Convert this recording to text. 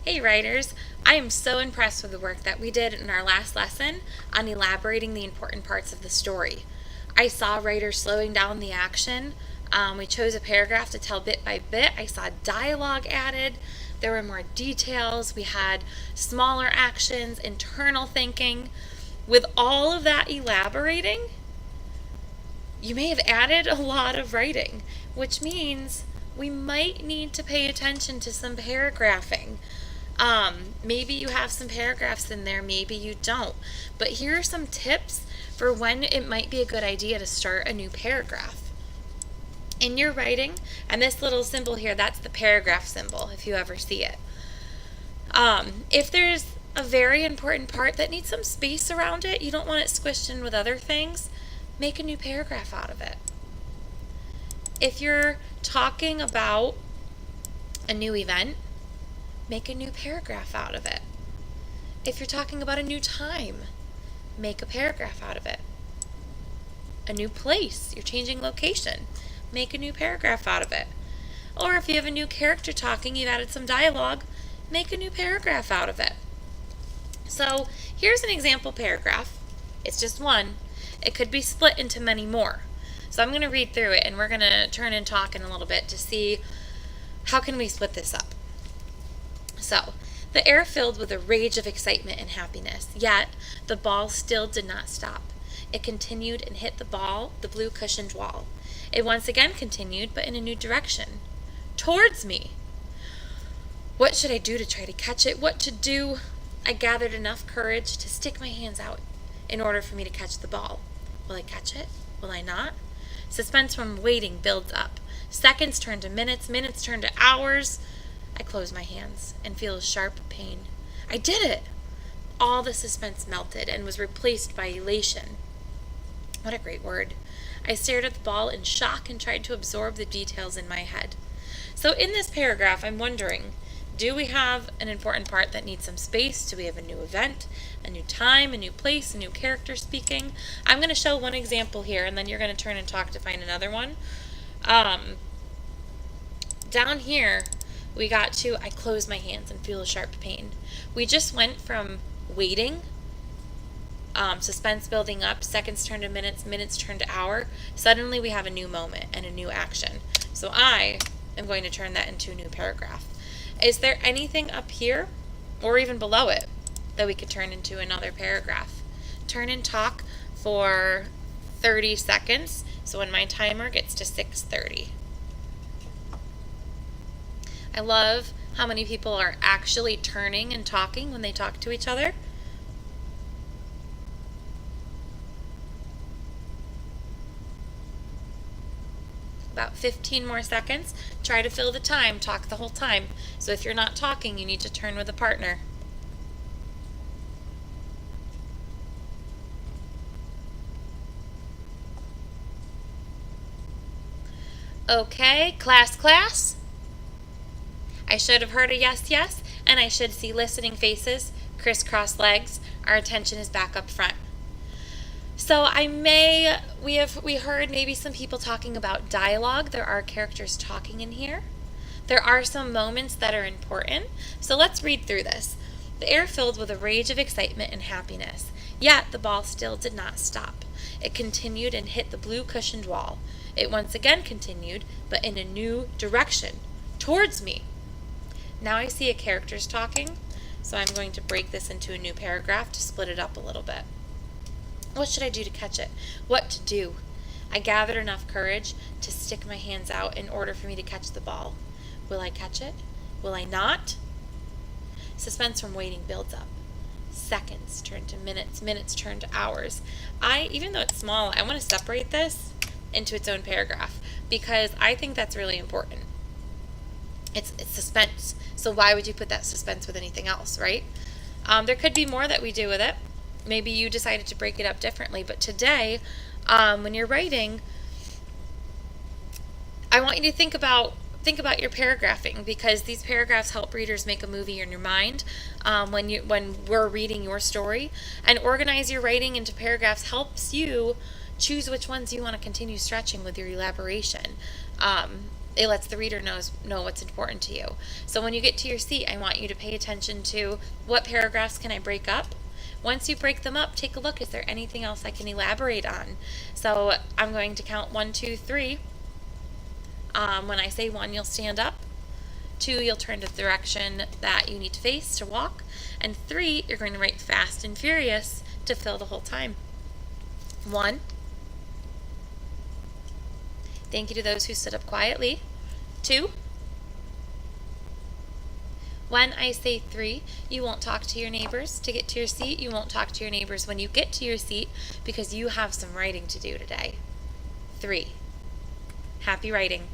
Hey writers, I am so impressed with the work that we did in our last lesson on elaborating the important parts of the story. I saw writers slowing down the action. We chose a paragraph to tell bit by bit. I saw dialogue added. There were more details. We had smaller actions, internal thinking. With all of that elaborating, you may have added a lot of writing, which means we might need to pay attention to some paragraphing. Maybe you have some paragraphs in there, maybe you don't. But here are some tips for when it might be a good idea to start a new paragraph. In your writing, and this little symbol here, that's the paragraph symbol if you ever see it. If there's a very important part that needs some space around it, you don't want it squished in with other things, make a new paragraph out of it. If you're talking about a new event, make a new paragraph out of it. If you're talking about a new time, make a paragraph out of it. A new place, you're changing location, make a new paragraph out of it. Or if you have a new character talking, you've added some dialogue, make a new paragraph out of it. So here's an example paragraph. It's just one. It could be split into many more. So I'm going to read through it and we're going to turn and talk in a little bit to see how can we split this up. So, the air filled with a rage of excitement and happiness, yet the ball still did not stop. It continued and hit the blue cushioned wall. It once again continued, but in a new direction. Towards me! What should I do to try to catch it? What to do? I gathered enough courage to stick my hands out in order for me to catch the ball. Will I catch it? Will I not? Suspense from waiting builds up. Seconds turn to minutes, minutes turn to hours. I close my hands and feel a sharp pain. I did it! All the suspense melted and was replaced by elation. What a great word. I stared at the ball in shock and tried to absorb the details in my head. So in this paragraph, I'm wondering, do we have an important part that needs some space? Do we have a new event, a new time, a new place, a new character speaking? I'm going to show one example here, and then you're going to turn and talk to find another one. Down here, we got to, I close my hands and feel a sharp pain. We just went from waiting, suspense building up, seconds turn to minutes, minutes turn to hour. Suddenly we have a new moment and a new action. So I am going to turn that into a new paragraph. Is there anything up here or even below it that we could turn into another paragraph? Turn and talk for 30 seconds. So when my timer gets to 6:30. I love how many people are actually turning and talking when they talk to each other. About 15 more seconds. Try to fill the time. Talk the whole time. So if you're not talking, you need to turn with a partner. Okay, class. I should have heard a yes, yes, and I should see listening faces, crisscross legs. Our attention is back up front. So we heard maybe some people talking about dialogue. There are characters talking in here. There are some moments that are important. So let's read through this. The air filled with a rage of excitement and happiness. Yet the ball still did not stop. It continued and hit the blue cushioned wall. It once again continued, but in a new direction, towards me. Now I see a character's talking, so I'm going to break this into a new paragraph to split it up a little bit. What should I do to catch it? What to do? I gathered enough courage to stick my hands out in order for me to catch the ball. Will I catch it? Will I not? Suspense from waiting builds up. Seconds turn to minutes, minutes turn to hours. Even though it's small, I want to separate this into its own paragraph because I think that's really important. It's suspense. So why would you put that suspense with anything else, right? There could be more that we do with it. Maybe you decided to break it up differently. But today, when you're writing, I want you to think about your paragraphing because these paragraphs help readers make a movie in your mind when we're reading your story. And organize your writing into paragraphs helps you choose which ones you want to continue stretching with your elaboration. it lets the reader know what's important to you. So when you get to your seat, I want you to pay attention to what paragraphs can I break up. Once you break them up, take a look. Is there anything else I can elaborate on? So I'm going to count 1, 2, 3. When I say 1, you'll stand up. 2, you'll turn to the direction that you need to face to walk. And 3, you're going to write fast and furious to fill the whole time. 1. Thank you to those who stood up quietly. 2. When I say 3, you won't talk to your neighbors to get to your seat. You won't talk to your neighbors when you get to your seat because you have some writing to do today. 3. Happy writing.